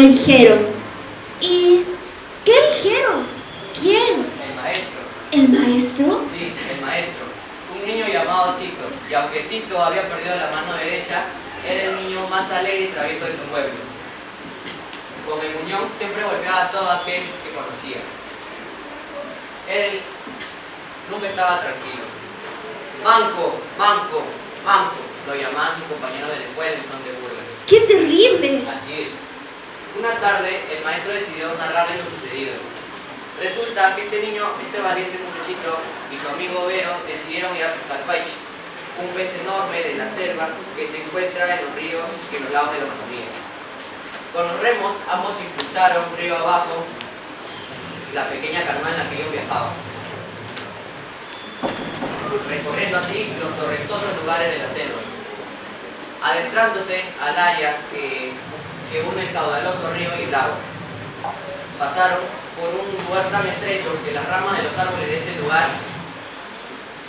me dijeron. ¿Y qué dijeron? ¿Quién? El maestro. ¿El maestro? Sí, el maestro. Un niño llamado Tito. Y aunque Tito había perdido la mano derecha, era el niño más alegre y travieso de su pueblo. Con el muñón siempre golpeaba a todo aquel que conocía. Él nunca estaba tranquilo. Manco, manco, manco, lo llamaban sus compañeros de la escuela en son de burla. ¡Qué terrible! Así es. Una tarde, el maestro decidió narrarle lo sucedido. Resulta que este valiente muchachito y su amigo Vero decidieron ir a pescar paiche, un pez enorme de la selva que se encuentra en los ríos y en los lagos de la Amazonía. Con los remos, ambos impulsaron río abajo la pequeña canoa en la que ellos viajaban, recorriendo así los torrentosos lugares de la selva. Adentrándose al área que une el caudaloso río y el lago, pasaron por un lugar tan estrecho que las ramas de los árboles de ese lugar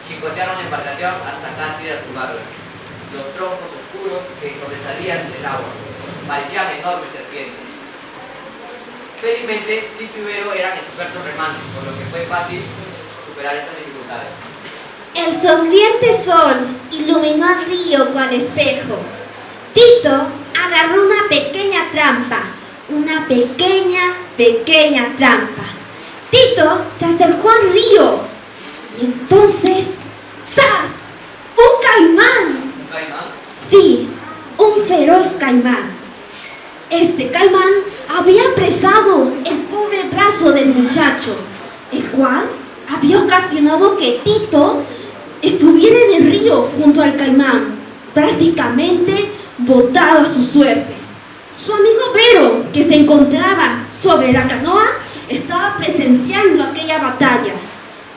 chicotearon la embarcación hasta casi derrumbarla. Los troncos oscuros que sobresalían del agua parecían enormes serpientes. Felizmente, Tito y Vero eran expertos remantes, por lo que fue fácil superar estas dificultades. El sonriente sol iluminó al río cual espejo. Tito agarró una pequeña trampa, una pequeña trampa. Tito se acercó al río y entonces, ¡zas! ¡Un caimán! ¿Un caimán? Sí, un feroz caimán. Este caimán había apresado el pobre brazo del muchacho, el cual había ocasionado que Tito estuviera en el río junto al caimán, prácticamente botado a su suerte. Su amigo Vero, que se encontraba sobre la canoa, estaba presenciando aquella batalla,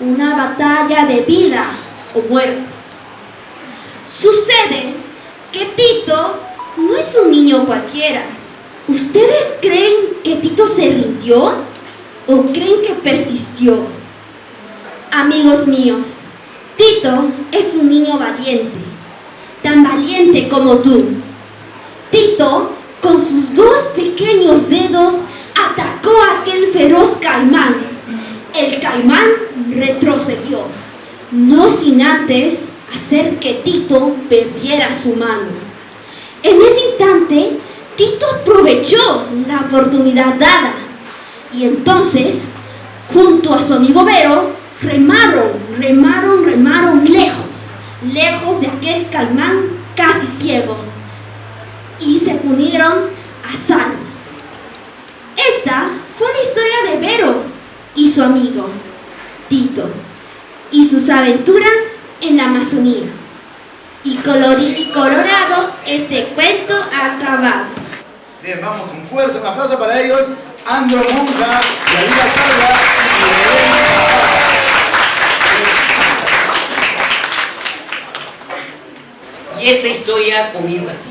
una batalla de vida o muerte. Sucede que Tito no es un niño cualquiera. ¿Ustedes creen que Tito se rindió o creen que persistió? Amigos míos, Tito es un niño valiente, tan valiente como tú. Tito, con sus dos pequeños dedos, atacó a aquel feroz caimán. El caimán retrocedió, no sin antes hacer que Tito perdiera su mano. En ese instante, Tito aprovechó la oportunidad dada y entonces, junto a su amigo Vero, remaron lejos de aquel caimán casi ciego y se unieron a salvo. Esta fue la historia de Vero y su amigo Tito y sus aventuras en la Amazonía. Y colorado, este cuento ha acabado. Bien, vamos con fuerza, un aplauso para ellos. Andro Monja, Yadira Salva y Belén Zapata. Y esta historia comienza así.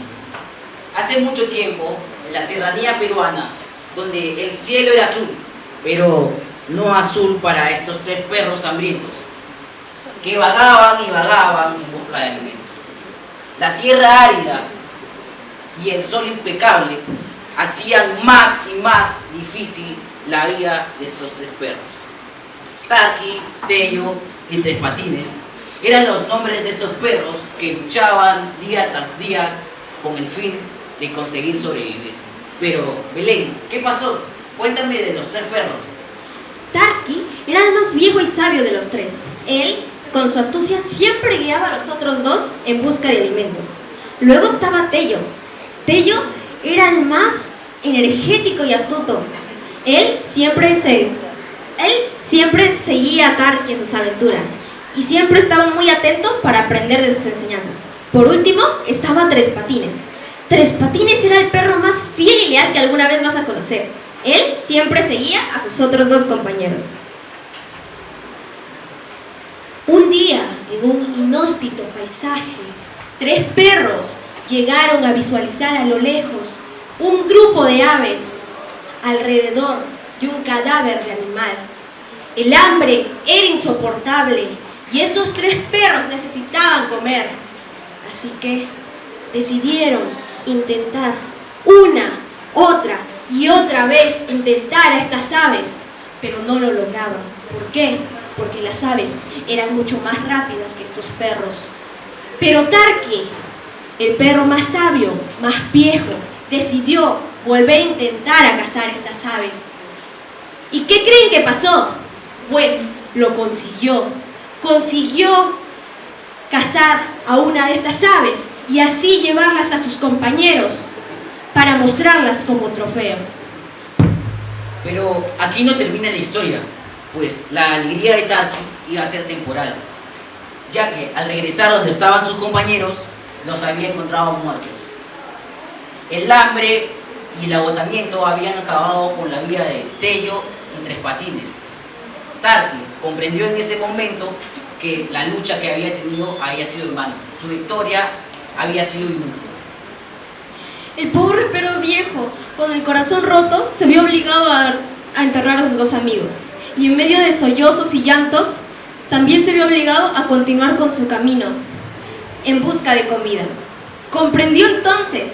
Hace mucho tiempo, en la serranía peruana, donde el cielo era azul, pero no azul para estos tres perros hambrientos, que vagaban y vagaban en busca de alimento. La tierra árida y el sol impecable hacían más y más difícil la vida de estos tres perros. Tarqui, Tello y Tres Patines eran los nombres de estos perros que luchaban día tras día con el fin de conseguir sobrevivir. Pero, Belén, ¿qué pasó? Cuéntame de los tres perros. Tarqui era el más viejo y sabio de los tres. Él, con su astucia, siempre guiaba a los otros dos en busca de alimentos. Luego estaba Tello. Tello era el más energético y astuto. Él siempre seguía a Tarqui en sus aventuras y siempre estaba muy atento para aprender de sus enseñanzas. Por último, estaba Tres Patines. Tres Patines era el perro más fiel y leal que alguna vez vas a conocer. Él siempre seguía a sus otros dos compañeros. Un día, en un inhóspito paisaje, tres perros llegaron a visualizar a lo lejos un grupo de aves alrededor de un cadáver de animal. El hambre era insoportable y estos tres perros necesitaban comer. Así que decidieron intentar una, otra y otra vez intentar a estas aves, pero no lo lograban. ¿Por qué? Porque las aves eran mucho más rápidas que estos perros. Pero Tarqui, el perro más sabio, más viejo, decidió volver a intentar a cazar estas aves. ¿Y qué creen que pasó? Pues lo consiguió. Consiguió cazar a una de estas aves y así llevarlas a sus compañeros para mostrarlas como trofeo. Pero aquí no termina la historia, pues la alegría de Tarqui iba a ser temporal, ya que al regresar donde estaban sus compañeros, los había encontrado muertos. El hambre y el agotamiento habían acabado con la vida de Tello y Tres Patines. Tarqui comprendió en ese momento que la lucha que había tenido había sido en vano. Su victoria había sido inútil. El pobre perro viejo, con el corazón roto, se vio obligado a enterrar a sus dos amigos. Y en medio de sollozos y llantos, también se vio obligado a continuar con su camino en busca de comida. Comprendió entonces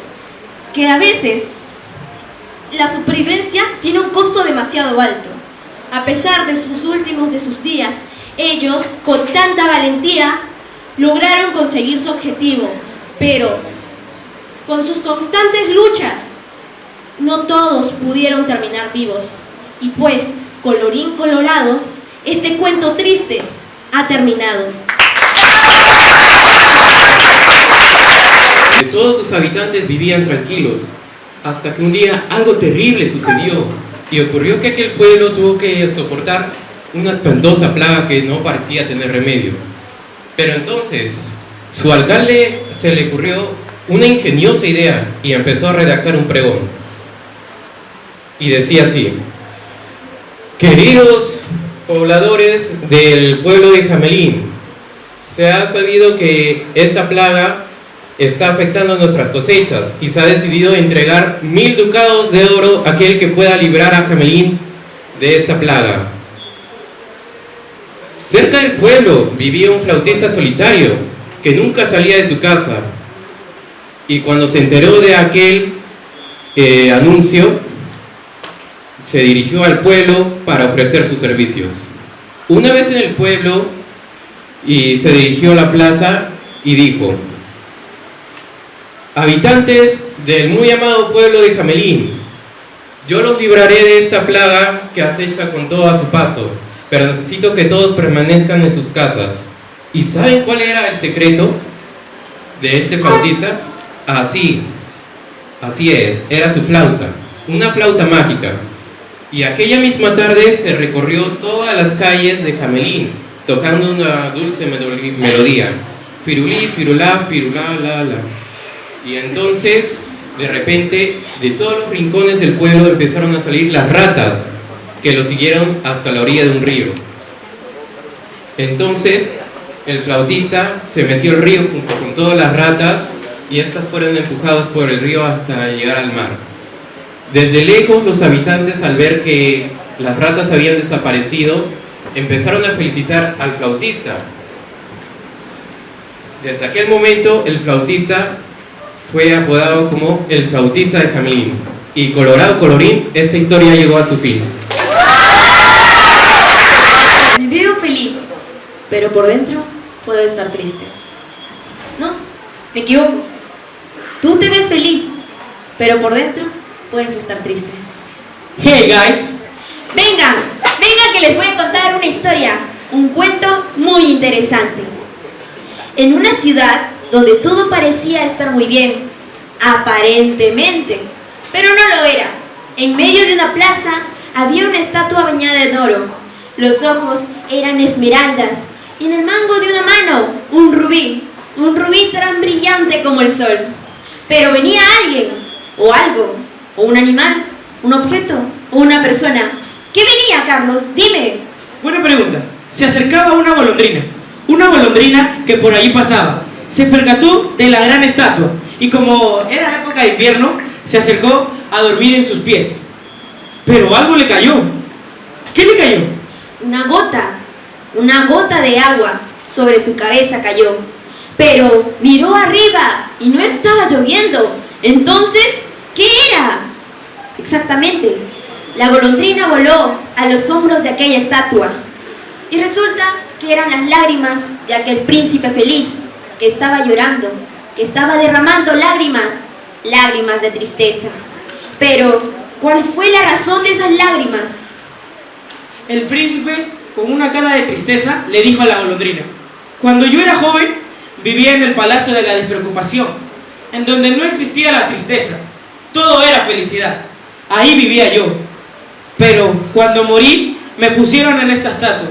que a veces la supervivencia tiene un costo demasiado alto. A pesar de sus últimos de sus días, ellos, con tanta valentía, lograron conseguir su objetivo, pero con sus constantes luchas, no todos pudieron terminar vivos. Y pues, colorín colorado, este cuento triste ha terminado. Todos sus habitantes vivían tranquilos, hasta que un día algo terrible sucedió y ocurrió que aquel pueblo tuvo que soportar una espantosa plaga que no parecía tener remedio. Pero entonces, su alcalde se le ocurrió una ingeniosa idea y empezó a redactar un pregón. Y decía así: queridos pobladores del pueblo de Jamelín, se ha sabido que esta plaga está afectando nuestras cosechas y se ha decidido entregar 1000 ducados de oro a aquel que pueda librar a Jamelín de esta plaga. Cerca del pueblo vivía un flautista solitario que nunca salía de su casa, y cuando se enteró de aquel anuncio, se dirigió al pueblo para ofrecer sus servicios. Una vez en el pueblo, y se dirigió a la plaza y dijo: habitantes del muy amado pueblo de Jamelín, yo los libraré de esta plaga que acecha con todo a su paso, pero necesito que todos permanezcan en sus casas. ¿Y saben cuál era el secreto de este flautista? Así es, era su flauta, una flauta mágica. Y aquella misma tarde se recorrió todas las calles de Jamelín, tocando una dulce melodía: firulí, firulá, firulá, la, la. Y entonces, de repente, de todos los rincones del pueblo empezaron a salir las ratas, que lo siguieron hasta la orilla de un río. Entonces, el flautista se metió al río junto con todas las ratas, y estas fueron empujadas por el río hasta llegar al mar. Desde lejos, los habitantes, al ver que las ratas habían desaparecido, empezaron a felicitar al flautista. Desde aquel momento, el flautista fue apodado como el flautista de Jamelín. Y colorado colorín, esta historia llegó a su fin. Me veo feliz, pero por dentro puedo estar triste. No, me equivoco. Tú te ves feliz, pero por dentro puedes estar triste. Hey guys, Vengan que les voy a contar una historia, un cuento muy interesante. En una ciudad donde todo parecía estar muy bien, aparentemente, pero no lo era. En medio de una plaza había una estatua bañada en oro. Los ojos eran esmeraldas y en el mango de una mano un rubí tan brillante como el sol. Pero venía alguien, o algo, o un animal, un objeto, o una persona. ¿Qué venía, Carlos? Dime. buena pregunta. Se acercaba una golondrina que por allí pasaba. Se percató de la gran estatua y como era época de invierno, se acercó a dormir en sus pies. Pero algo le cayó. ¿Qué le cayó? Una gota de agua sobre su cabeza cayó. Pero miró arriba y no estaba lloviendo. Entonces, ¿qué era? Exactamente. La golondrina voló a los hombros de aquella estatua. Y resulta que eran las lágrimas de aquel príncipe feliz que estaba llorando, que estaba derramando lágrimas, lágrimas de tristeza. Pero, ¿cuál fue la razón de esas lágrimas? El príncipe, con una cara de tristeza, le dijo a la golondrina: cuando yo era joven, vivía en el palacio de la despreocupación, en donde no existía la tristeza, todo era felicidad. Ahí vivía yo. Pero cuando morí, me pusieron en esta estatua,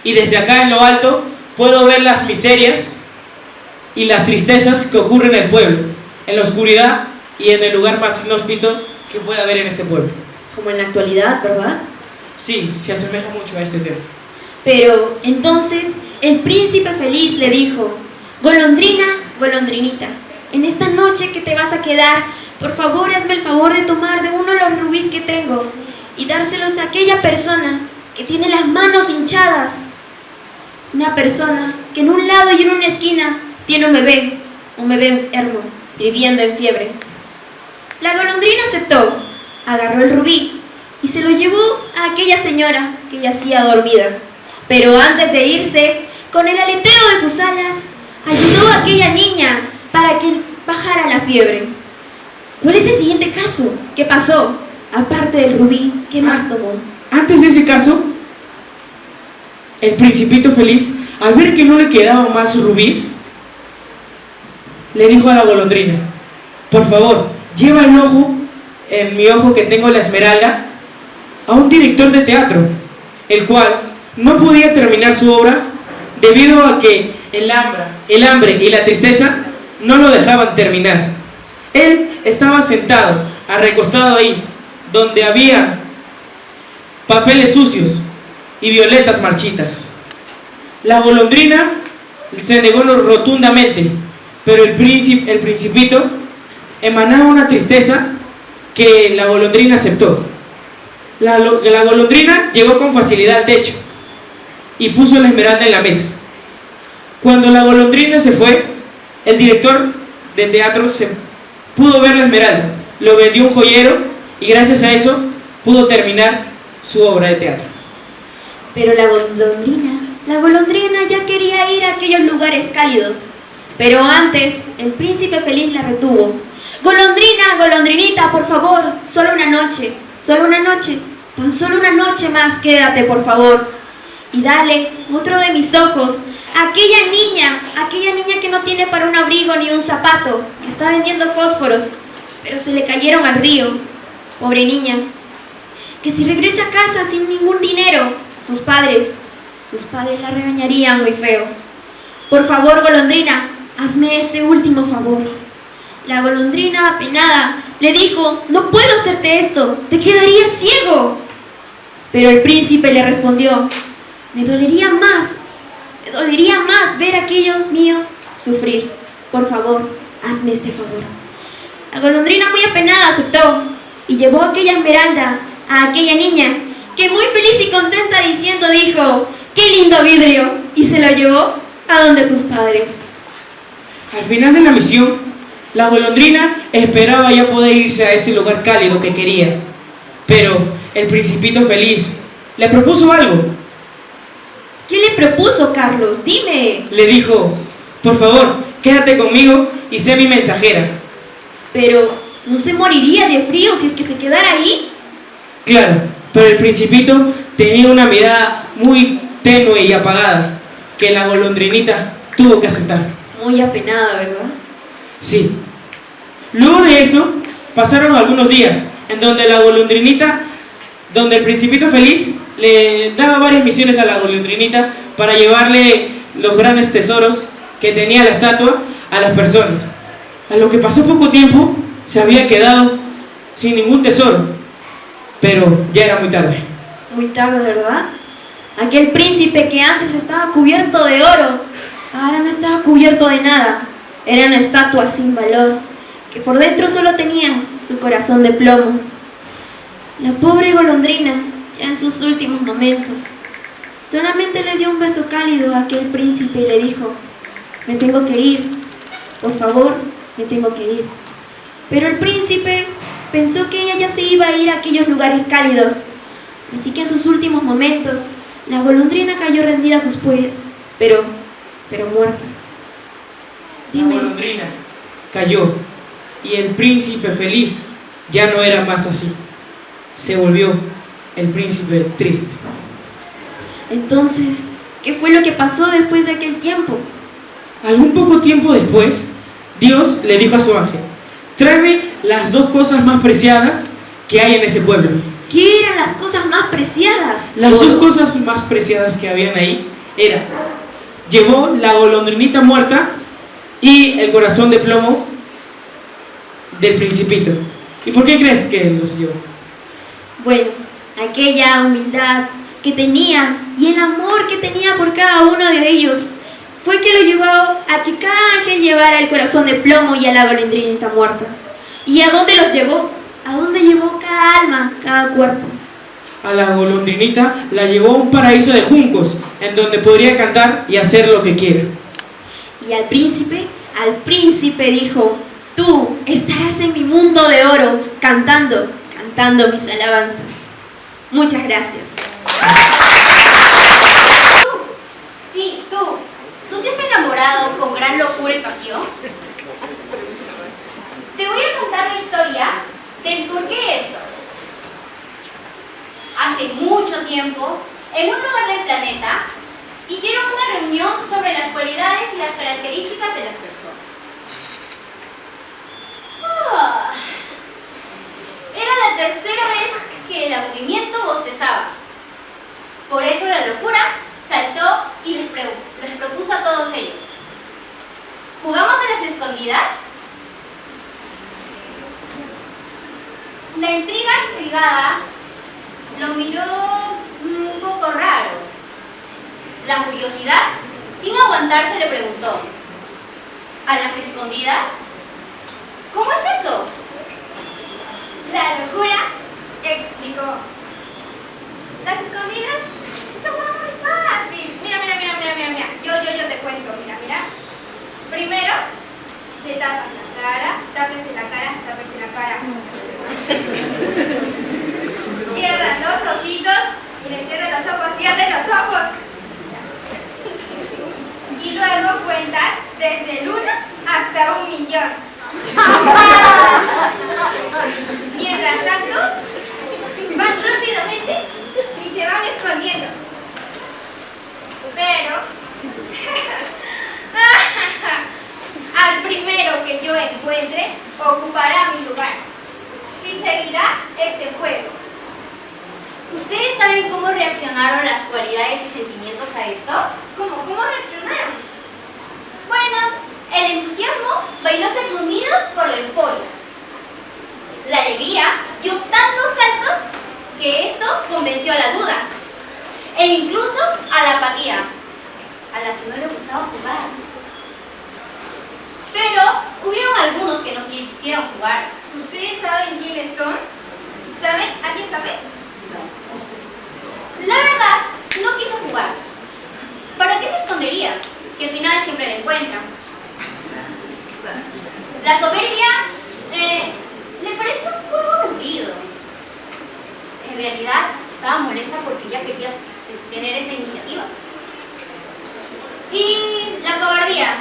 y desde acá en lo alto puedo ver las miserias y las tristezas que ocurren en el pueblo, en la oscuridad y en el lugar más inhóspito que pueda haber en este pueblo. Como en la actualidad, ¿verdad? Sí, se asemeja mucho a este tema. Pero entonces el príncipe feliz le dijo: golondrina, golondrinita, en esta noche que te vas a quedar, por favor hazme el favor de tomar de uno de los rubíes que tengo y dárselos a aquella persona que tiene las manos hinchadas. Una persona que en un lado y en una esquina tiene un bebé enfermo, viviendo en fiebre. La golondrina aceptó, agarró el rubí y se lo llevó a aquella señora que yacía dormida. Pero antes de irse, con el aleteo de sus alas, ayudó a aquella niña para que bajara la fiebre. ¿Cuál es el siguiente caso? ¿Qué pasó? Aparte del rubí, ¿qué más tomó? Antes de ese caso, el principito feliz, al ver que no le quedaban más rubíes, le dijo a la golondrina: por favor, lleva el ojo, en mi ojo que tengo la esmeralda, a un director de teatro, el cual no podía terminar su obra debido a que el hambre y la tristeza no lo dejaban terminar. Él estaba sentado, recostado ahí, donde había papeles sucios y violetas marchitas. La golondrina se negó rotundamente, pero el principito emanaba una tristeza que la golondrina aceptó. La golondrina llegó con facilidad al techo y puso la esmeralda en la mesa. Cuando la golondrina se fue, el director de teatro pudo ver la esmeralda, lo vendió a un joyero y gracias a eso pudo terminar su obra de teatro. Pero la golondrina ya quería ir a aquellos lugares cálidos. Pero antes, el príncipe feliz la retuvo. Golondrina, golondrinita, por favor, solo una noche, tan solo una noche más quédate, por favor. Y dale otro de mis ojos a aquella niña que no tiene para un abrigo ni un zapato, que está vendiendo fósforos, pero se le cayeron al río. Pobre niña, que si regresa a casa sin ningún dinero, sus padres la regañarían muy feo. Por favor, golondrina, hazme este último favor. La golondrina, apenada, le dijo: no puedo hacerte esto, te quedarías ciego. Pero el príncipe le respondió: me dolería más ver a aquellos míos sufrir. Por favor, hazme este favor. La golondrina, muy apenada, aceptó y llevó aquella esmeralda a aquella niña, que muy feliz y contenta dijo: ¡qué lindo vidrio! Y se lo llevó a donde sus padres. Al final de la misión, la golondrina esperaba ya poder irse a ese lugar cálido que quería. Pero el principito feliz le propuso algo. ¿Qué le propuso, Carlos? Dime. Le dijo: por favor, quédate conmigo y sé mi mensajera. Pero, ¿no se moriría de frío si es que se quedara ahí? Claro, pero el principito tenía una mirada muy tenue y apagada que la golondrinita tuvo que aceptar. Muy apenada, ¿verdad? Sí. Luego de eso, pasaron algunos días en donde el principito feliz le daba varias misiones a la golondrinita para llevarle los grandes tesoros que tenía la estatua a las personas. A lo que pasó poco tiempo, se había quedado sin ningún tesoro, pero ya era muy tarde. Muy tarde, ¿verdad? Aquel príncipe que antes estaba cubierto de oro, ahora no estaba cubierto de nada. Era una estatua sin valor, que por dentro solo tenía su corazón de plomo. La pobre golondrina, ya en sus últimos momentos, solamente le dio un beso cálido a aquel príncipe y le dijo: me tengo que ir, por favor, me tengo que ir. Pero el príncipe pensó que ella ya se iba a ir a aquellos lugares cálidos. Así que en sus últimos momentos, la golondrina cayó rendida a sus pies, pero muerta. Dime. La golondrina cayó y el príncipe feliz ya no era más así. Se volvió el príncipe triste. Entonces, ¿qué fue lo que pasó después de aquel tiempo? Algún poco tiempo después, Dios le dijo a su ángel: tráeme las 2 cosas más preciadas que hay en ese pueblo. ¿Qué eran las cosas más preciadas? Las 2 cosas más preciadas que habían ahí llevó la golondrinita muerta y el corazón de plomo del principito. ¿Y por qué crees que los llevó? Bueno, aquella humildad que tenían y el amor que tenía por cada uno de ellos fue que lo llevó a que cada ángel llevara el corazón de plomo y a la golondrinita muerta. ¿Y a dónde los llevó? ¿A dónde llevó cada alma, cada cuerpo? A la golondrinita la llevó a un paraíso de juncos, en donde podría cantar y hacer lo que quiera. Y al príncipe dijo: tú estarás en mi mundo de oro, cantando mis alabanzas. Muchas gracias. Sí, tú te has enamorado con gran locura y pasión. Te voy a contar la historia del por qué esto. Hace mucho tiempo, en un lugar del planeta, hicieron una reunión sobre las cualidades y las características de las personas. Era la tercera vez que el aburrimiento bostezaba. Por eso la locura saltó y les propuso a todos ellos: ¿jugamos a las escondidas? La intrigada lo miró un poco raro. La curiosidad, sin aguantarse, le preguntó: ¿a las escondidas? ¿Cómo es eso? La locura explicó: las escondidas es algo muy fácil. Mira. Yo te cuento, mira. Primero, te tapas la cara, tápese la cara. Cierra los ojitos y le cierra los ojos, cierre los ojos. Y luego cuentas desde el 1 hasta 1.000.000. Mientras tanto, van rápidamente y se van escondiendo. Pero al primero que yo encuentre, ocupará mi lugar y seguirá este juego. ¿Ustedes saben cómo reaccionaron las cualidades y sentimientos a esto? ¿Cómo reaccionaron? Bueno, el entusiasmo bailó sacudido por la euforia. La alegría dio tantos saltos que esto convenció a la duda e incluso a la apatía, a la que no le gustaba jugar. Pero hubieron algunos que no quisieron jugar. ¿Ustedes saben quiénes son? ¿Saben? ¿Alguien sabe? No. La verdad, no quiso jugar. ¿Para qué se escondería? Que al final siempre la encuentran. La soberbia le pareció un juego aburrido. En realidad, estaba molesta porque ella quería tener esa iniciativa. Y la cobardía,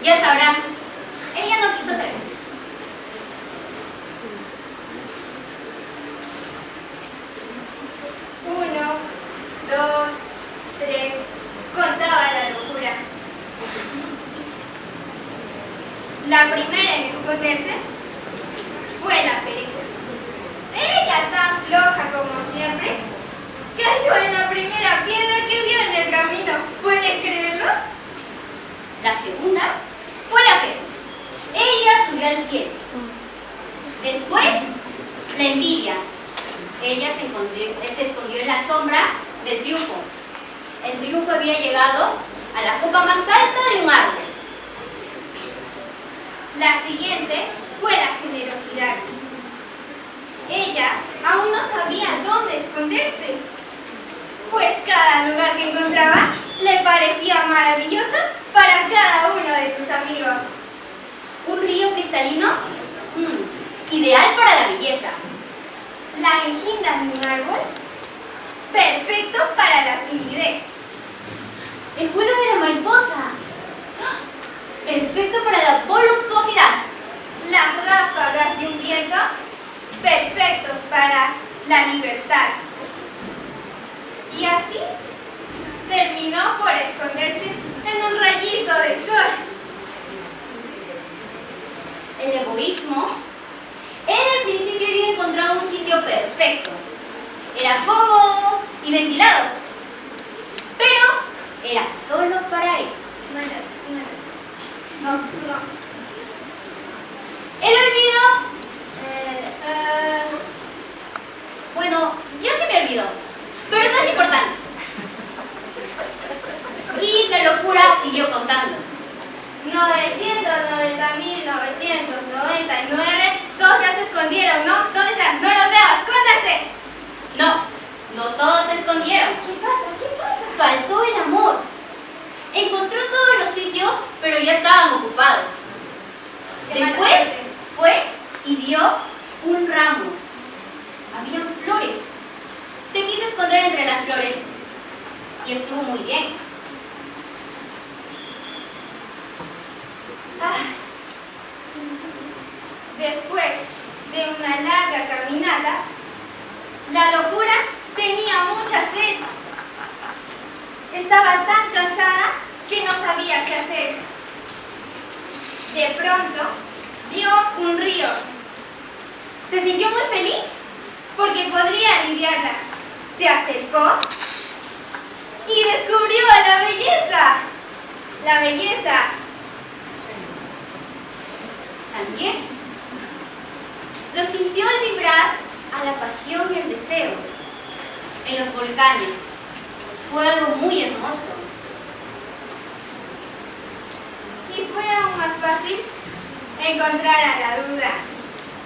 ya sabrán, ella no quiso traer. 1, 2, 3, contaba la locura. La primera en esconderse fue la pereza. Ella, tan floja como siempre, cayó en la primera piedra que vio en el camino. ¿Pueden creerlo? La segunda fue la fe. Ella subió al cielo. Después, la envidia. Ella se escondió en la sombra del triunfo. El triunfo había llegado a la copa más alta de un árbol. La siguiente fue la generosidad. Ella aún no sabía dónde esconderse, pues cada lugar que encontraba le parecía maravilloso para cada uno de sus amigos. ¿Un río cristalino? ideal para la belleza. La guinda de un árbol, perfecto para la timidez. El vuelo de la mariposa, perfecto para la voluptuosidad. Las ráfagas de un viento, perfectos para la libertad. Y así terminó por esconderse en un rayito de sol. El egoísmo, él al principio había encontrado un sitio perfecto. Era cómodo y ventilado, pero era solo para él. El olvido, bueno, ya se me olvidó, pero no es importante. Y la locura siguió contando. 990.999, todos ya se escondieron, ¿no? ¿Dónde están? ¡No los veo! ¡Escóndanse! No todos se escondieron. ¿Qué falta? Faltó el amor. Encontró todos los sitios, pero ya estaban ocupados. Después fue y vio un ramo. Habían flores. Se quiso esconder entre las flores y estuvo muy bien. Después de una larga caminata, la locura tenía mucha sed. Estaba tan cansada que no sabía qué hacer. De pronto, vio un río. Se sintió muy feliz porque podría aliviarla. Se acercó y descubrió a la belleza. La belleza también lo sintió al vibrar a la pasión y el deseo. En los volcanes fue algo muy hermoso. Y fue aún más fácil encontrar a la duda,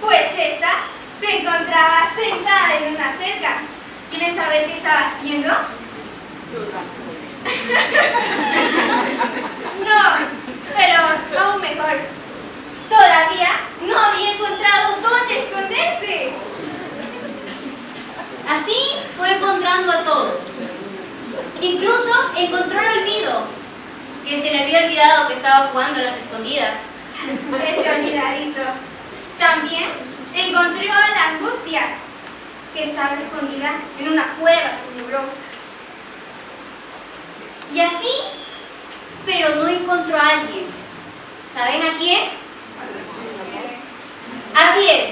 pues esta se encontraba sentada en una cerca. ¿Quieres saber qué estaba haciendo? No, pero aún mejor. Todavía no había encontrado dónde esconderse. Así fue encontrando a todos. Incluso encontró el olvido, que se le había olvidado que estaba jugando a las escondidas. Ese olvidadizo. También encontró a la angustia, que estaba escondida en una cueva tenebrosa. Y así, pero no encontró a alguien. ¿Saben a quién? Así es,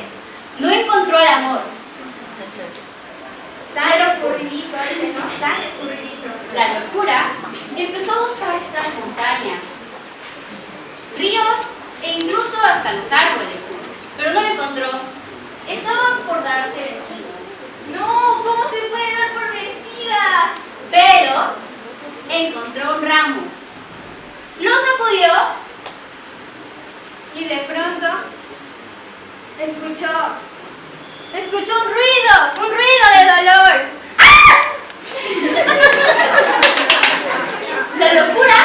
no encontró el amor. Tan escurridizo ese, ¿no? Tan escurridizo. La locura empezó a buscar estas montañas, ríos e incluso hasta los árboles, pero no lo encontró. Estaba por darse vencido. No, ¿cómo se puede dar por vencida? Pero encontró un ramo. Lo sacudió y de pronto escuchó un ruido de dolor. ¡Ah! La locura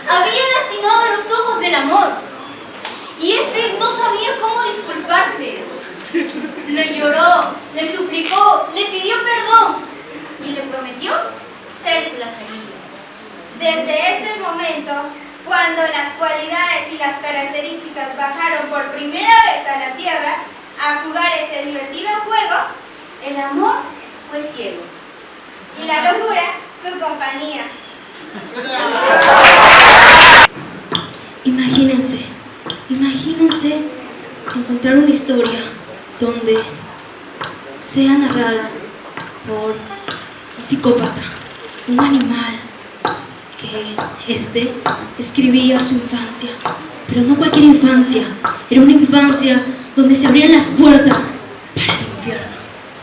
había lastimado los ojos del amor y este no sabía cómo disculparse. Le lloró, le suplicó, le pidió perdón y le prometió ser su lazarillo. Desde este momento, cuando las cualidades y las características bajaron por primera vez a la tierra a jugar este divertido juego, el amor fue ciego y la locura su compañía. Imagínense encontrar una historia donde sea narrada por un psicópata, un animal, que escribía su infancia, pero no cualquier infancia, era una infancia donde se abrían las puertas para el infierno.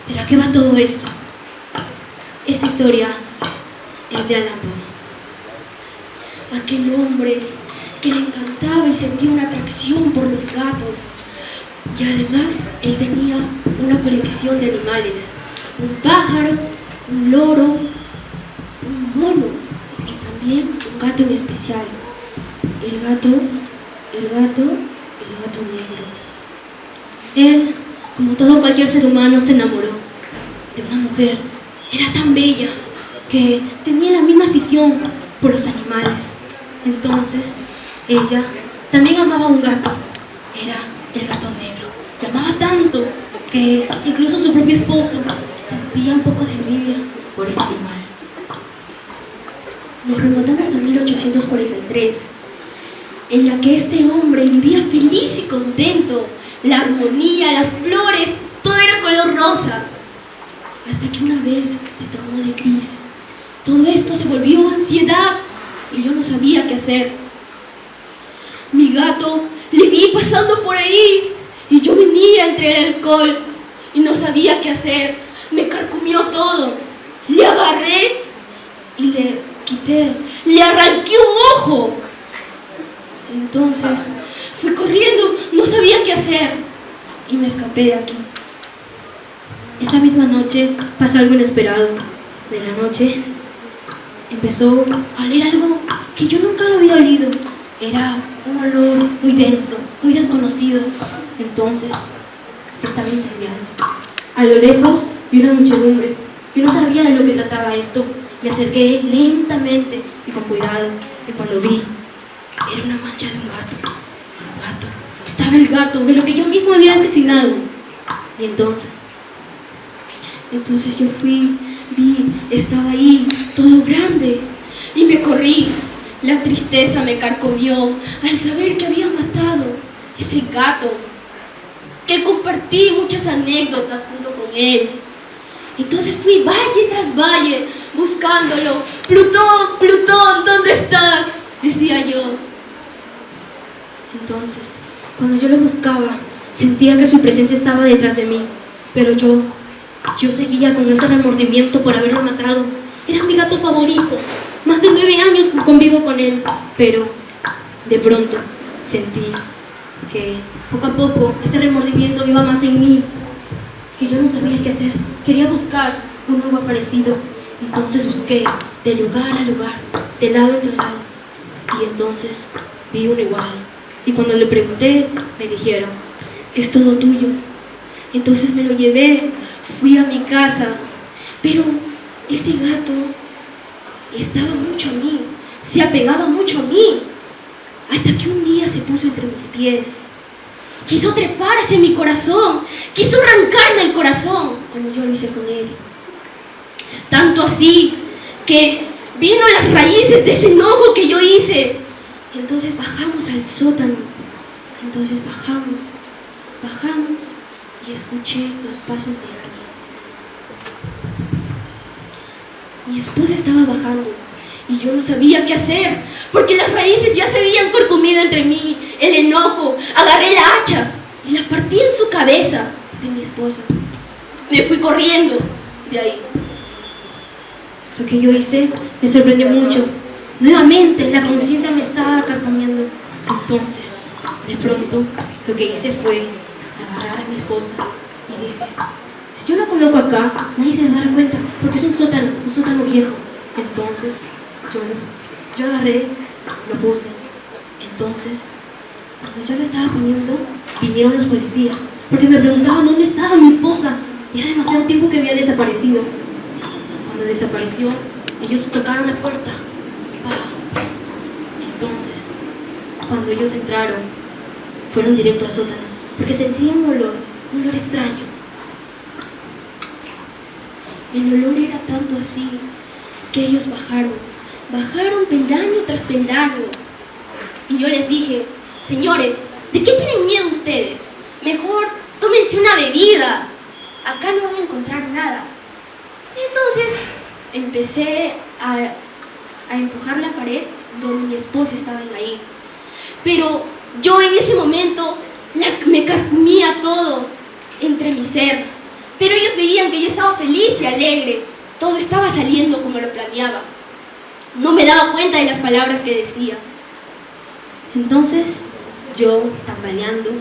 ¿Pero a qué va todo esto? Esta historia es de Alan Poe. Aquel hombre que le encantaba y sentía una atracción por los gatos. Y además él tenía una colección de animales. Un pájaro, un loro, un mono y también un gato en especial. El gato negro. Él Como todo cualquier ser humano, se enamoró de una mujer. Era tan bella que tenía la misma afición por los animales. Entonces, ella también amaba a un gato. Era el gato negro. Le amaba tanto que incluso su propio esposo sentía un poco de envidia por ese animal. Nos remontamos a 1843, en la que este hombre vivía feliz y contento. La armonía, las flores, todo era color rosa. Hasta que una vez se tornó de gris. Todo esto se volvió ansiedad y yo no sabía qué hacer. Mi gato le vi pasando por ahí y yo venía entre el alcohol y no sabía qué hacer. Me carcomió todo. Le agarré y le quité, le arranqué un ojo. Entonces fui corriendo, no sabía qué hacer y me escapé de aquí. Esa misma noche pasó algo inesperado. De la noche empezó a oler algo que yo nunca lo había olido. Era un olor muy denso, muy desconocido. Entonces se estaba incendiando. A lo lejos vi una muchedumbre. Yo no sabía de lo que trataba esto. Me acerqué lentamente y con cuidado. Y cuando vi, era una mancha de un gato. Un gato. Estaba el gato de lo que yo mismo había asesinado. Y entonces yo fui, vi, estaba ahí, todo grande. Y me corrí. La tristeza me carcomió al saber que había matado ese gato, que compartí muchas anécdotas junto con él. Entonces fui valle tras valle buscándolo. Plutón, Plutón, ¿dónde estás?, decía yo. Entonces, cuando yo lo buscaba, sentía que su presencia estaba detrás de mí. Pero yo seguía con ese remordimiento por haberlo matado. Era mi gato favorito. Más de 9 años convivo con él. Pero de pronto sentí que poco a poco ese remordimiento iba más en mí, que yo no sabía qué hacer. Quería buscar un nuevo aparecido. Entonces busqué de lugar a lugar, de lado entre lado. Y entonces vi uno igual. Y cuando le pregunté, me dijeron: es todo tuyo. Entonces me lo llevé, fui a mi casa. Pero este gato estaba mucho a mí, se apegaba mucho a mí. Hasta que un día se puso entre mis pies. Quiso trepar hacia mi corazón, quiso arrancarme el corazón, como yo lo hice con él. Tanto así que vino las raíces de ese enojo que yo hice. Entonces bajamos al sótano. Entonces bajamos y escuché los pasos de alguien. Mi esposa estaba bajando y yo no sabía qué hacer, porque las raíces ya se habían carcomido entre mí, el enojo. Agarré la hacha y la partí en su cabeza de mi esposa. Me fui corriendo de ahí. Lo que yo hice me sorprendió mucho. Nuevamente la conciencia me estaba carcomiendo. Entonces, de pronto, lo que hice fue agarrar a mi esposa y dije: si yo la coloco acá, nadie se va a dar cuenta, porque es un sótano viejo. Entonces, yo agarré, lo puse. Entonces, cuando ya lo estaba poniendo, vinieron los policías, porque me preguntaban dónde estaba mi esposa. Y era demasiado tiempo que había desaparecido. Cuando desapareció, ellos tocaron la puerta. Entonces, cuando ellos entraron, fueron directo al sótano, porque sentía un olor extraño. El olor era tanto así que ellos bajaron peldaño tras peldaño. Y yo les dije: señores, ¿de qué tienen miedo ustedes? Mejor tómense una bebida, acá no van a encontrar nada. Y entonces empecé a empujar la pared donde mi esposa estaba ahí. Pero yo en ese momento me carcomía todo entre mi ser. Pero ellos veían que yo estaba feliz y alegre. Todo estaba saliendo como lo planeaba. No me daba cuenta de las palabras que decía. Entonces yo, tambaleando,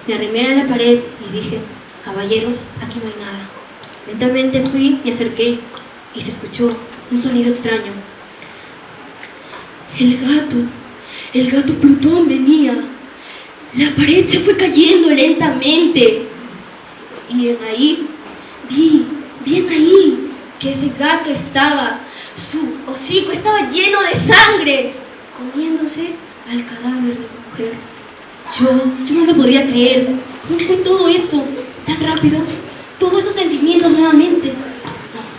me arrimé a la pared y dije: caballeros, aquí no hay nada. Lentamente fui, me acerqué y se escuchó un sonido extraño. El gato Plutón venía. La pared se fue cayendo lentamente. Y bien ahí, que ese gato su hocico estaba lleno de sangre, comiéndose al cadáver de la mujer. Yo no lo podía creer. ¿Cómo fue todo esto tan rápido? Todos esos sentimientos nuevamente.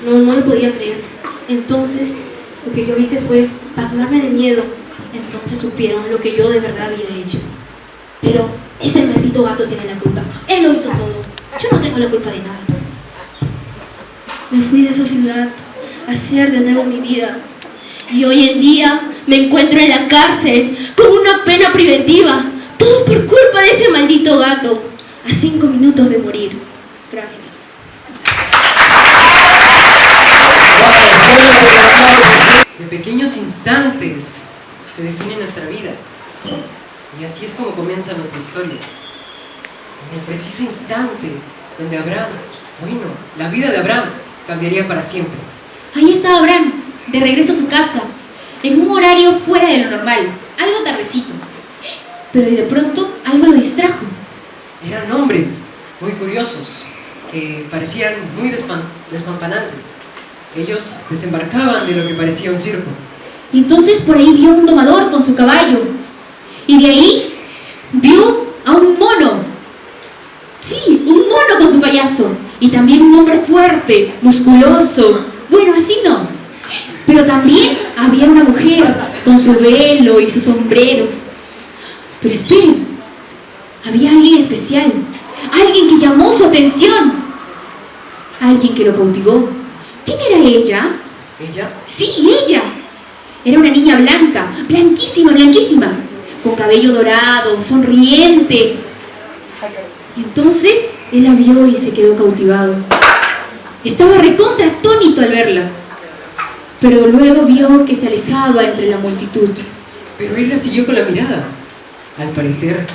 No lo podía creer. Entonces, lo que yo hice fue pasarme de miedo. Entonces supieron lo que yo de verdad había hecho. Pero ese maldito gato tiene la culpa. Él lo hizo todo. Yo no tengo la culpa de nada. Me fui de esa ciudad a hacer de nuevo mi vida. Y hoy en día me encuentro en la cárcel con una pena preventiva. Todo por culpa de ese maldito gato. A 5 minutos de morir. Gracias. De pequeños instantes se define nuestra vida. Y así es como comienza nuestra historia. En el preciso instante donde la vida de Abraham cambiaría para siempre. Ahí estaba Abraham, de regreso a su casa, en un horario fuera de lo normal, algo tardecito. Pero de pronto algo lo distrajo. Eran hombres muy curiosos, que parecían muy despampanantes. Ellos desembarcaban de lo que parecía un circo. Y entonces por ahí vio un domador con su caballo. Y de ahí vio a un mono. Sí, un mono con su payaso. Y también un hombre fuerte, musculoso. Bueno, así no. Pero también había una mujer con su velo y su sombrero. Pero esperen, había alguien especial. Alguien que llamó su atención. Alguien que lo cautivó. ¿Quién era ella? ¿Ella? Sí, ella. Era una niña blanca, blanquísima, blanquísima, con cabello dorado, sonriente. Y entonces él la vio y se quedó cautivado. Estaba recontra atónito al verla, pero luego vio que se alejaba entre la multitud. Pero él la siguió con la mirada. Al parecer,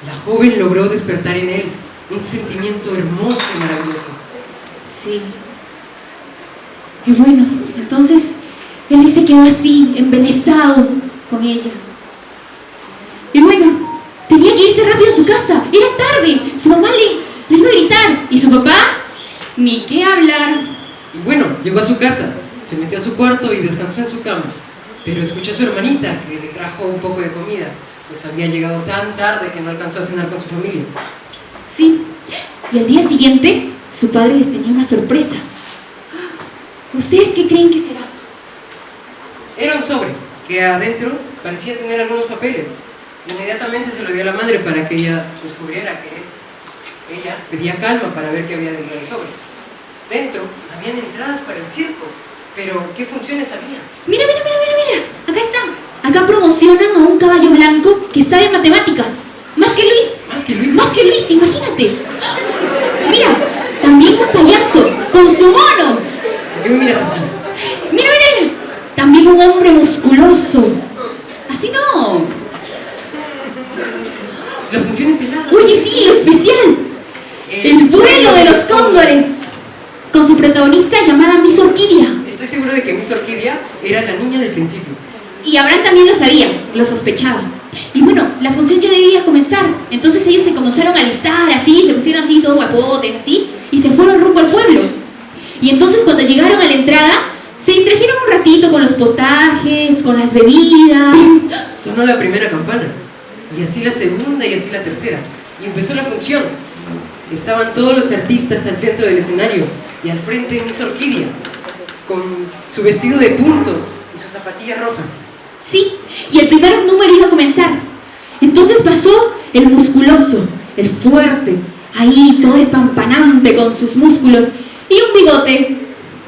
la joven logró despertar en él un sentimiento hermoso y maravilloso. Sí. Y bueno, entonces él se quedó así, embelesado con ella. Y bueno, tenía que irse rápido a su casa. Era tarde. Su mamá le iba a gritar. Y su papá, ni qué hablar. Y bueno, llegó a su casa, se metió a su cuarto y descansó en su cama. Pero escuchó a su hermanita que le trajo un poco de comida, pues había llegado tan tarde que no alcanzó a cenar con su familia. Sí. Y al día siguiente, su padre les tenía una sorpresa. ¿Ustedes qué creen que será? Era un sobre, que adentro parecía tener algunos papeles. Inmediatamente se lo dio a la madre para que ella descubriera qué es. Ella pedía calma para ver qué había dentro del sobre. Dentro habían entradas para el circo, pero ¿qué funciones había? Mira. Acá está. Acá promocionan a un caballo blanco que sabe matemáticas. Más que Luis. ¿Más que Luis? Más que Luis, imagínate. Mira, también un payaso con su mono. ¿Por qué me miras así? Mira. También un hombre musculoso. Así no. La función estelar. Oye, sí, lo especial. El vuelo de los cóndores. Con su protagonista llamada Miss Orquídea. Estoy seguro de que Miss Orquídea era la niña del principio. Y Abraham también lo sabía, lo sospechaba. Y bueno, la función ya debía comenzar. Entonces ellos se comenzaron a alistar así, se pusieron así, todos guapotes, así, y se fueron rumbo al pueblo. Y entonces cuando llegaron a la entrada, se distrajeron un ratito con los potajes, con las bebidas. Sonó la primera campana, y así la segunda y así la tercera. Y empezó la función. Estaban todos los artistas al centro del escenario, y al frente Miss Orquídea, con su vestido de puntos y sus zapatillas rojas. Sí, y el primer número iba a comenzar. Entonces pasó el musculoso, el fuerte, ahí todo espampanante con sus músculos y un bigote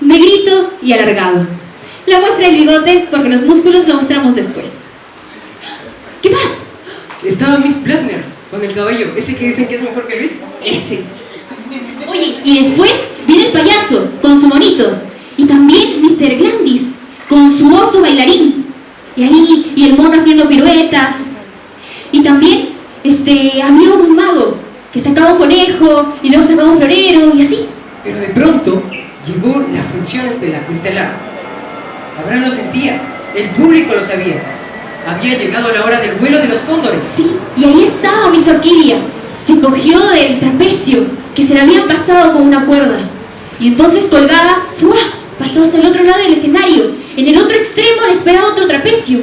negrito y alargado. La muestra del bigote porque los músculos lo mostramos después. ¿Qué más? Estaba Miss Blackner con el caballo, ese que dicen que es mejor que Luis. Ese. Oye, y después viene el payaso con su monito. Y también Mr. Glandis con su oso bailarín. Y ahí, y el mono haciendo piruetas. Y también, había un mago que sacaba un conejo y luego sacaba un florero y así. Pero de pronto llegó la función estelar. Abraham lo sentía, el público lo sabía. Había llegado la hora del vuelo de los cóndores. Sí, y ahí estaba Miss Orquídea. Se cogió del trapecio, que se la habían pasado con una cuerda. Y entonces colgada, ¡fua!, pasó hacia el otro lado del escenario. En el otro extremo le esperaba otro trapecio.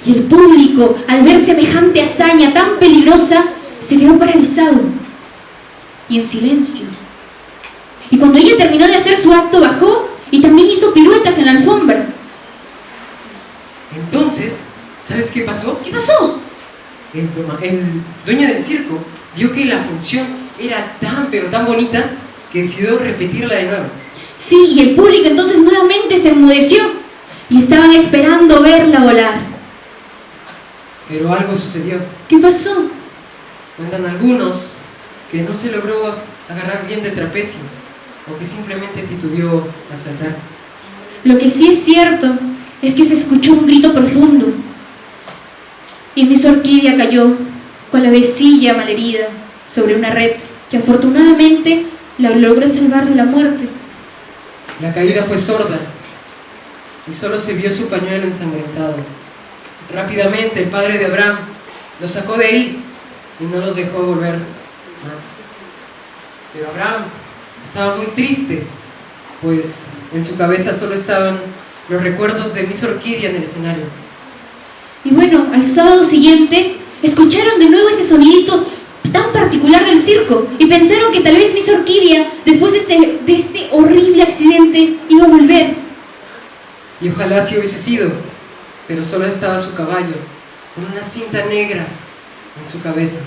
Y el público, al ver semejante hazaña tan peligrosa, se quedó paralizado y en silencio. Y cuando ella terminó de hacer su acto, bajó y también hizo piruetas en la alfombra. Entonces, ¿sabes qué pasó? ¿Qué pasó? El dueño del circo vio que la función era tan pero tan bonita que decidió repetirla de nuevo. Sí, y el público entonces nuevamente se enmudeció y estaban esperando verla volar. Pero algo sucedió. ¿Qué pasó? Cuentan algunos que no se logró agarrar bien del trapecio o que simplemente titubeó al saltar. Lo que sí es cierto es que se escuchó un grito profundo y Miss Orquídea cayó con la vecilla malherida sobre una red que afortunadamente la logró salvar de la muerte. La caída fue sorda y solo se vio su pañuelo ensangrentado. Rápidamente el padre de Abraham los sacó de ahí y no los dejó volver más. Pero Abraham estaba muy triste, pues en su cabeza solo estaban los recuerdos de Miss Orquídea en el escenario. Y bueno, al sábado siguiente escucharon de nuevo ese sonidito tan particular del circo y pensaron que tal vez Miss Orquídea, después de este horrible accidente, iba a volver. Y ojalá sí hubiese sido, pero solo estaba su caballo, con una cinta negra en su cabeza.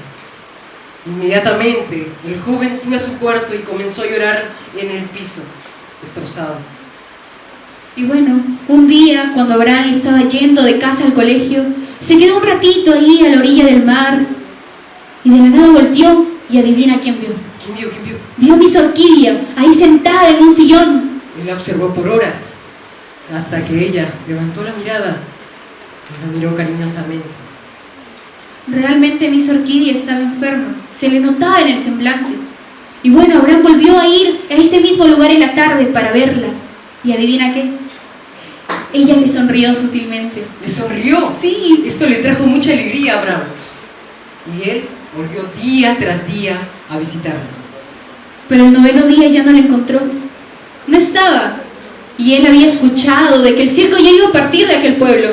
Inmediatamente, el joven fue a su cuarto y comenzó a llorar en el piso, destrozado. Y bueno, un día, cuando Abraham estaba yendo de casa al colegio, se quedó un ratito ahí a la orilla del mar y de la nada volteó y adivina quién vio. ¿Quién vio? ¿Quién vio? Vio a Miss Orquídea, ahí sentada en un sillón. Él la observó por horas, hasta que ella levantó la mirada y la miró cariñosamente. Realmente Miss Orquídea estaba enferma, se le notaba en el semblante. Y bueno, Abraham volvió a ir a ese mismo lugar en la tarde para verla. ¿Y adivina qué? Ella le sonrió sutilmente. ¿Le sonrió? Sí. Esto le trajo mucha alegría a Abraham. Y él volvió día tras día a visitarla. Pero el 9º día ya no la encontró. No estaba. Y él había escuchado de que el circo ya iba a partir de aquel pueblo.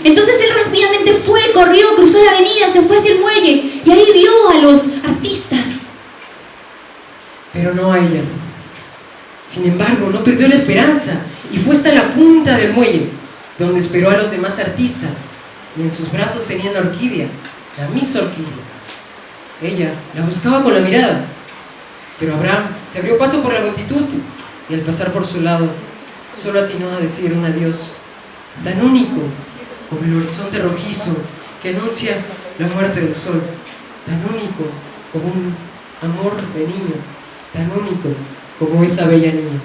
Entonces él rápidamente corrió, cruzó la avenida, se fue hacia el muelle y ahí vio a los artistas. Pero no a ella. Sin embargo, no perdió la esperanza y fue hasta la punta del muelle, donde esperó a los demás artistas. Y en sus brazos tenía la orquídea, la Miss Orquídea. Ella la buscaba con la mirada. Pero Abraham se abrió paso por la multitud y al pasar por su lado, solo atinó a decir un adiós tan único como el horizonte rojizo que anuncia la muerte del sol, tan único como un amor de niño, tan único como esa bella niña.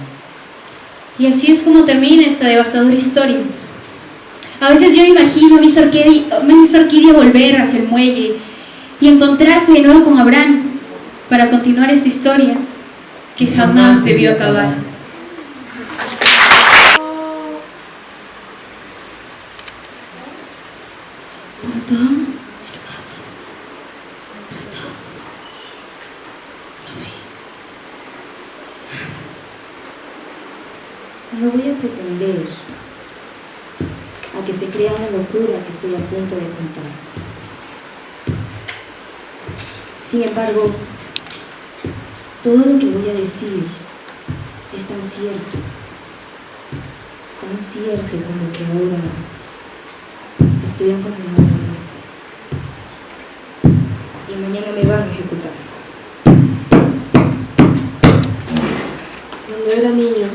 Y así es como termina esta devastadora historia. A veces yo imagino a Miss Orquídea volver hacia el muelle y encontrarse de nuevo con Abraham para continuar esta historia que jamás debió acabar. Plutón, el gato. Plutón. Lo vi. No voy a pretender a que se crea una locura que estoy a punto de contar. Sin embargo, todo lo que voy a decir es tan cierto como que ahora estoy condenado a muerte y mañana me van a ejecutar. Cuando era niño,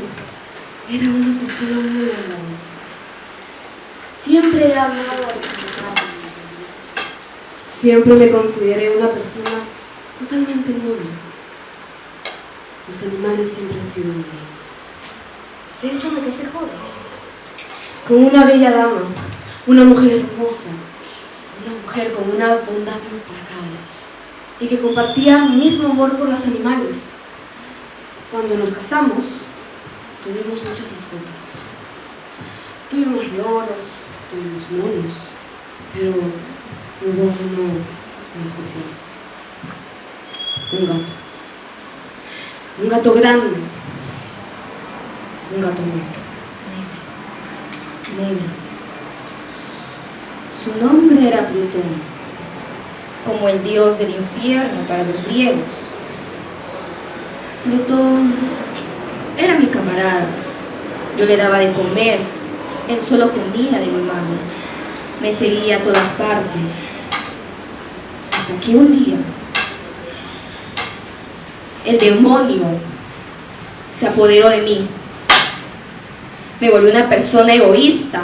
era una persona muy agradecida. Siempre he amado a los animales. Siempre me consideré una persona totalmente noble. Los animales siempre han sido mi vida. De hecho, me casé joven, con una bella dama, una mujer hermosa, una mujer con una bondad implacable y que compartía mi mismo amor por los animales. Cuando nos casamos, tuvimos muchas mascotas. Tuvimos loros, tuvimos monos, pero hubo uno en especial, un gato. Un gato grande. Un gato negro. Negro. Su nombre era Plutón, como el dios del infierno para los griegos. Plutón era mi camarada. Yo le daba de comer, él solo comía de mi mano. Me seguía a todas partes. Hasta que un día, el demonio se apoderó de mí. Me volvió una persona egoísta,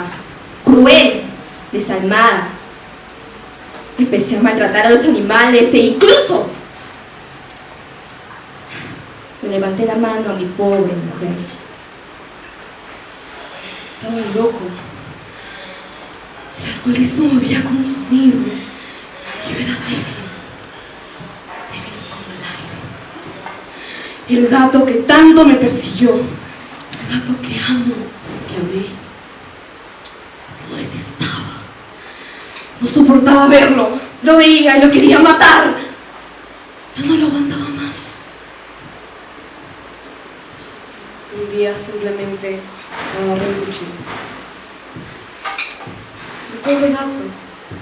cruel, desalmada. Empecé a maltratar a los animales e incluso le levanté la mano a mi pobre mujer. Estaba loco. El alcoholismo me había consumido. Yo era débil. Débil como el aire. El gato que tanto me persiguió. El gato que amo, que amé. Lo detestaba. No soportaba verlo. Lo veía y lo quería matar. Yo no lo aguantaba más. Un día simplemente agarré un cuchillo. El pobre gato,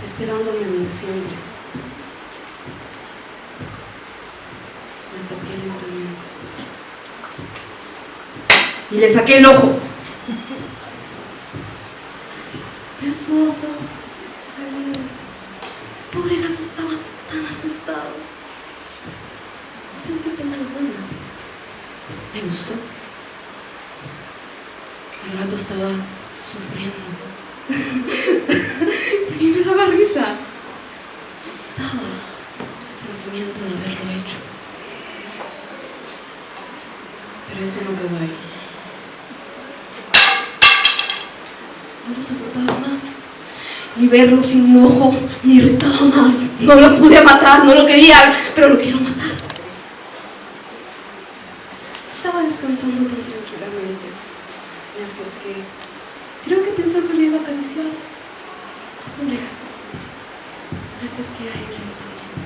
esperándome donde siempre. Me acerqué lentamente. Y le saqué el ojo. Pero su ojo salió. El pobre gato estaba tan asustado. No sentí pena alguna. Me gustó. El gato estaba sufriendo. Y a mí me daba risa. Me gustaba el sentimiento de haberlo hecho. Pero eso no quedó ahí. No lo soportaba más. Y verlo sin un ojo me irritaba más. No lo pude matar, no lo quería, pero lo quiero matar. Estaba descansando tan tranquilamente. Me acerqué. Creo que pensó que lo iba a acariciar. Pobre gatito. Me acerqué a él lentamente.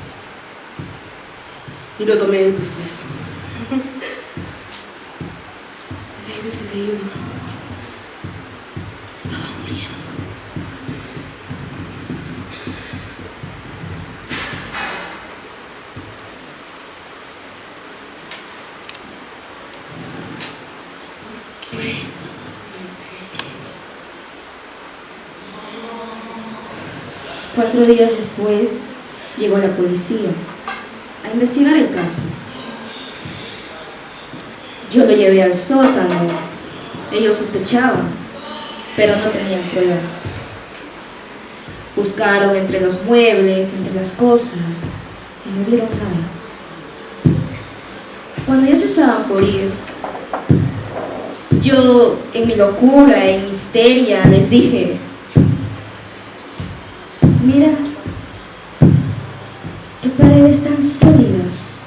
Y lo tomé del pescuezo. El aire se le iba. Estaba muriendo. ¿Por qué? 4 días después llegó la policía a investigar el caso. Yo lo llevé al sótano. Ellos sospechaban, pero no tenían pruebas. Buscaron entre los muebles, entre las cosas, y no vieron nada. Cuando ya se estaban por ir, yo, en mi locura, en mi histeria, les dije: mira, qué paredes tan sólidas.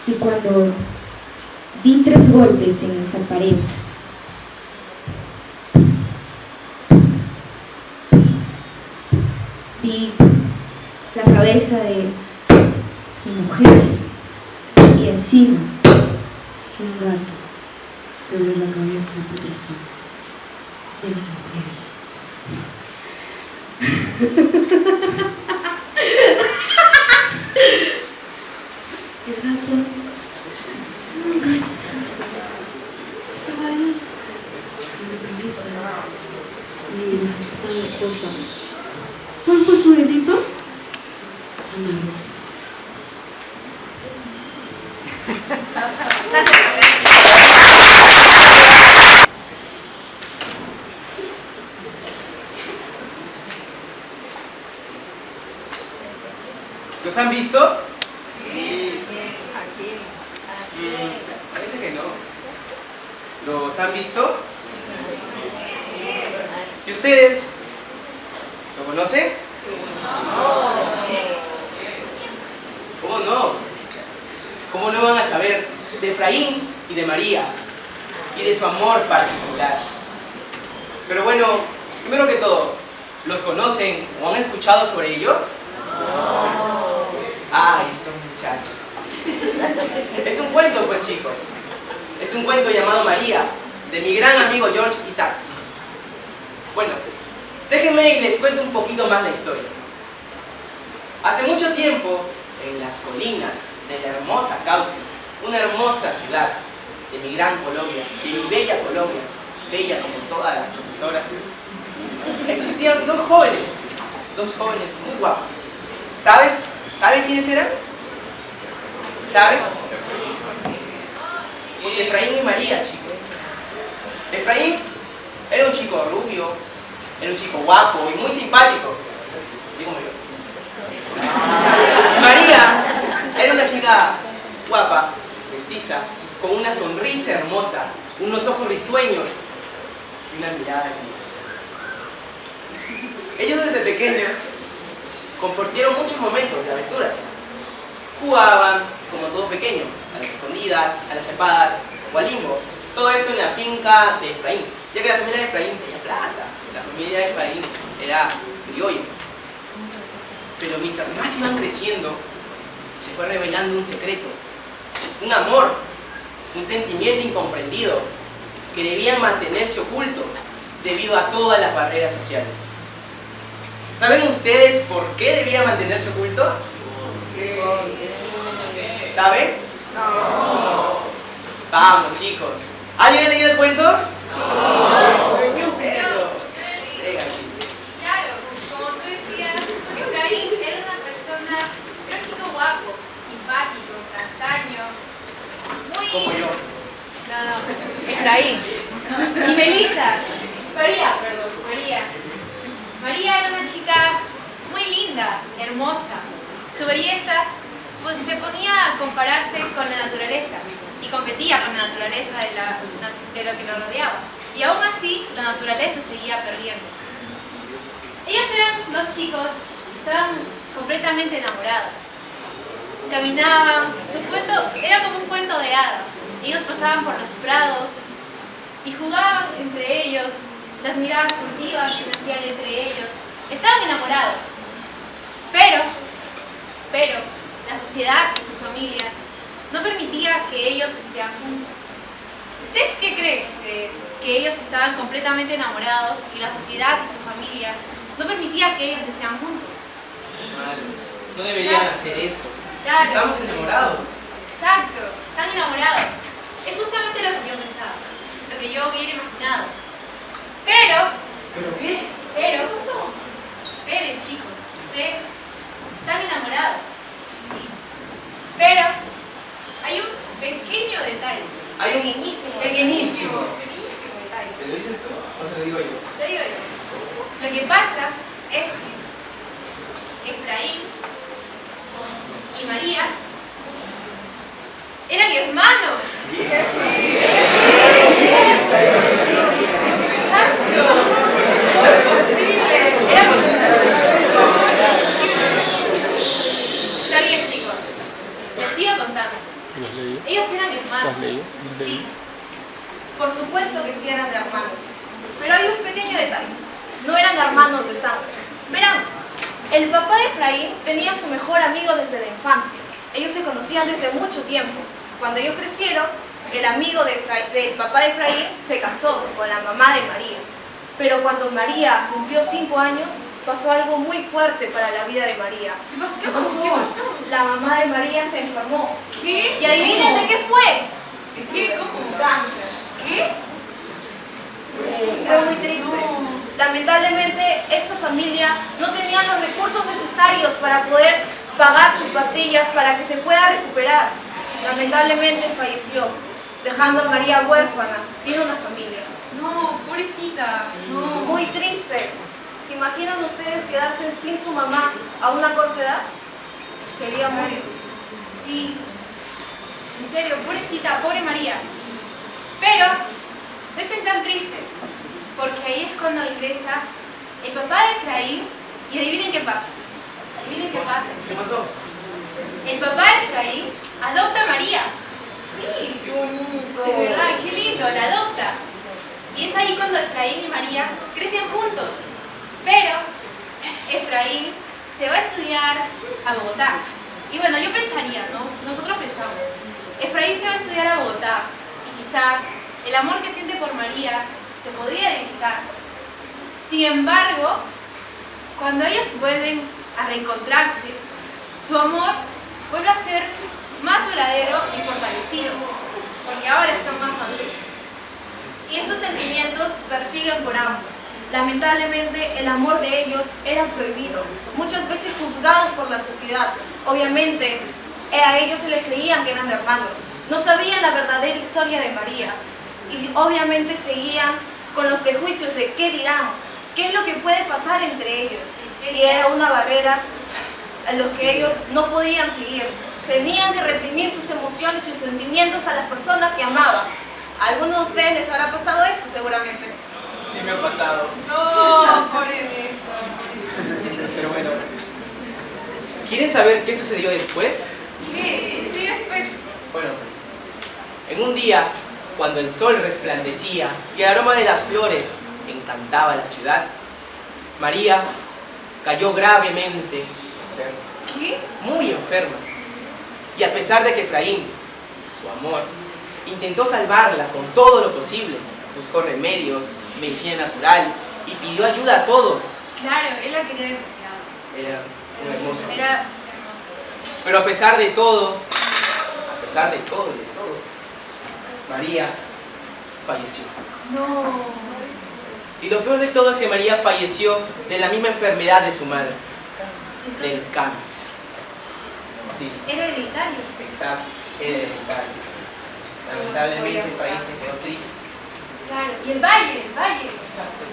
Y cuando di 3 golpes en esta pared, vi la cabeza de mi mujer y encima un gato sobre la cabeza putrefacta de mi mujer. El gato nunca estaba ahí, en la cabeza de mi amada esposa. ¿Cuál fue su delito? Amarlo. ¿Los han visto? Parece que no. ¿Los han visto? ¿Y ustedes? ¿Lo conocen? ¿Cómo no? ¿Cómo no van a saber de Efraín y de María y de su amor particular? Pero bueno, primero que todo, ¿los conocen o han escuchado sobre ellos? Ay, estos muchachos. Es un cuento, pues, chicos. Es un cuento llamado María, de mi gran amigo George Isaacs. Bueno, déjenme y les cuento un poquito más la historia. Hace mucho tiempo, en las colinas de la hermosa Cauce, una hermosa ciudad de mi gran Colombia, de mi bella Colombia, bella como todas las profesoras, existían dos jóvenes muy guapos. ¿Saben quiénes eran? ¿Saben? Pues Efraín y María, chicos. Efraín era un chico rubio, era un chico guapo y muy simpático, así como yo. María era una chica guapa, mestiza, con una sonrisa hermosa, unos ojos risueños y una mirada hermosa. Ellos desde pequeños compartieron muchos momentos de aventuras. Jugaban, como todo pequeño, a las escondidas, a las chapadas o al limbo. Todo esto en la finca de Efraín, ya que la familia de Efraín tenía plata. La familia de Efraín era criollo. Pero mientras más iban creciendo, se fue revelando un secreto, un amor, un sentimiento incomprendido que debía mantenerse oculto debido a todas las barreras sociales. ¿Saben ustedes por qué debía mantenerse oculto? ¿Saben? No. Vamos, chicos. ¿Alguien ha leído el cuento? No. Claro, como tú decías, Efraín era una persona, era un chico guapo, simpático, castaño, muy... Como yo. No, Efraín. Y Melissa. María. María era una chica muy linda, hermosa. Su belleza se ponía a compararse con la naturaleza y competía con la naturaleza de lo que lo rodeaba. Y aún así, la naturaleza seguía perdiendo. Ellos eran dos chicos que estaban completamente enamorados. Caminaban, su cuento era como un cuento de hadas. Ellos pasaban por los prados y jugaban entre ellos, las miradas furtivas que hacían entre ellos. Estaban enamorados. Pero, la sociedad y su familia no permitía que ellos estén juntos. ¿Ustedes qué creen? Que ellos estaban completamente enamorados y la sociedad y su familia no permitía que ellos estén juntos. No deberían hacer eso. Claro. Estamos enamorados. Exacto, están enamorados. Es justamente lo que yo pensaba, lo que yo hubiera imaginado. ¿Pero qué? Esperen, chicos, ustedes están enamorados, sí. Pero hay un pequeño detalle. Hay un pequeñísimo detalle. ¿Se lo dices tú o se lo digo yo? Lo digo yo. Lo que pasa es que Efraín y María eran hermanos. Exacto. ¿Cómo es posible? Está bien, chicos. Les sigo contando. Ellos eran hermanos. Sí. Por supuesto que sí eran hermanos. Pero hay un pequeño detalle. No eran hermanos de sangre. Verán, el papá de Efraín tenía a su mejor amigo desde la infancia. Ellos se conocían desde mucho tiempo. Cuando ellos crecieron, el amigo del papá de Efraín se casó con la mamá de María. Pero cuando María cumplió 5 años, pasó algo muy fuerte para la vida de María. ¿Qué pasó? La mamá de María se enfermó. ¿Qué? ¿Y adivinen de qué fue? ¿Qué? ¿Cómo? Cáncer. ¿Qué? Fue muy triste. Lamentablemente, esta familia no tenía los recursos necesarios para poder pagar sus pastillas para que se pueda recuperar. Lamentablemente falleció, dejando a María huérfana, sin una familia. No, pobrecita. Sí. No. Muy triste. ¿Se imaginan ustedes quedarse sin su mamá a una corta edad? Sería muy difícil. Sí. En serio, pobrecita, pobre María. Pero no estén tan tristes, porque ahí es cuando ingresa el papá de Efraín y adivinen qué pasa. Adivinen qué pasa. ¿Qué pasó? El papá de Efraín adopta a María. Sí. ¡Qué bonito! De verdad, qué lindo, la adopta. Y es ahí cuando Efraín y María crecen juntos. Pero Efraín se va a estudiar a Bogotá. Y bueno, yo pensaría, ¿no? Nosotros pensamos, Efraín se va a estudiar a Bogotá y quizá el amor que siente por María se podría debilitar. Sin embargo, cuando ellos vuelven a reencontrarse, su amor vuelve a ser más duradero y fortalecido, porque ahora son más maduros. Y estos sentimientos persiguen por ambos. Lamentablemente, el amor de ellos era prohibido, muchas veces juzgado por la sociedad. Obviamente, a ellos se les creían que eran hermanos, no sabían la verdadera historia de María y obviamente seguían con los prejuicios de qué dirán, qué es lo que puede pasar entre ellos. Y era una barrera a los que ellos no podían seguir. Tenían que reprimir sus emociones y sus sentimientos a las personas que amaban. ¿A algunos de ustedes les habrá pasado eso seguramente? Sí me ha pasado. No, por eso. Pero bueno, ¿quieren saber qué sucedió después? ¿Qué? Sí, después. Bueno, pues, en un día, cuando el sol resplandecía y el aroma de las flores encantaba la ciudad, María cayó gravemente enferma. ¿Qué? Muy enferma. Y a pesar de que Efraín, su amor, intentó salvarla con todo lo posible, buscó remedios, medicina natural y pidió ayuda a todos. Claro, él la quería demasiado. Era un hermoso amor. Era hermoso. Pero a pesar de todo, María falleció. No. Y lo peor de todo es que María falleció de la misma enfermedad de su madre, del cáncer. Sí, Era hereditario. exacto, era hereditario. Lamentablemente Efraín se quedó triste. Claro. Y el valle. Exacto,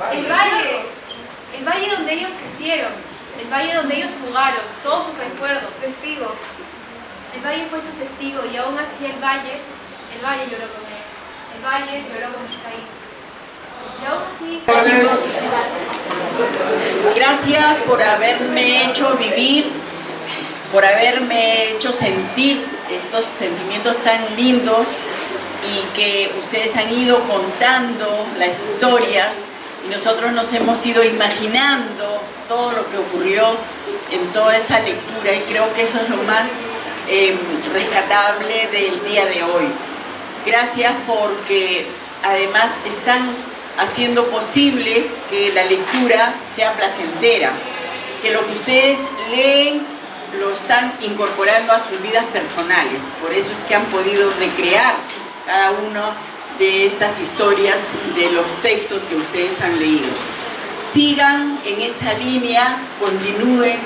El valle donde ellos crecieron. El valle donde ellos jugaron. Todos sus recuerdos. Testigos. El valle fue su testigo y aún así el valle lloró con él. El valle lloró con Efraín. Y aún así... Gracias por haberme hecho vivir, por haberme hecho sentir estos sentimientos tan lindos y que ustedes han ido contando las historias y nosotros nos hemos ido imaginando todo lo que ocurrió en toda esa lectura y creo que eso es lo más rescatable del día de hoy. Gracias porque además están haciendo posible que la lectura sea placentera, que lo que ustedes leen lo están incorporando a sus vidas personales. Por eso es que han podido recrear cada una de estas historias de los textos que ustedes han leído. Sigan en esa línea, continúen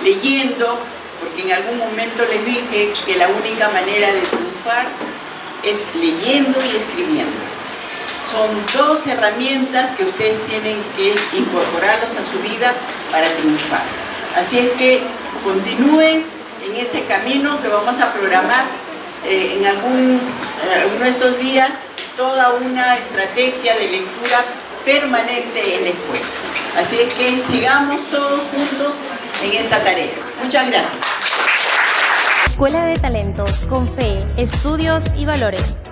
leyendo, porque en algún momento les dije que la única manera de triunfar es leyendo y escribiendo. Son dos herramientas que ustedes tienen que incorporarlos a su vida para triunfar. Así es que continúen en ese camino que vamos a programar en alguno de estos días, toda una estrategia de lectura permanente en la escuela. Así es que sigamos todos juntos en esta tarea. Muchas gracias. Escuela de Talentos con fe, estudios y valores.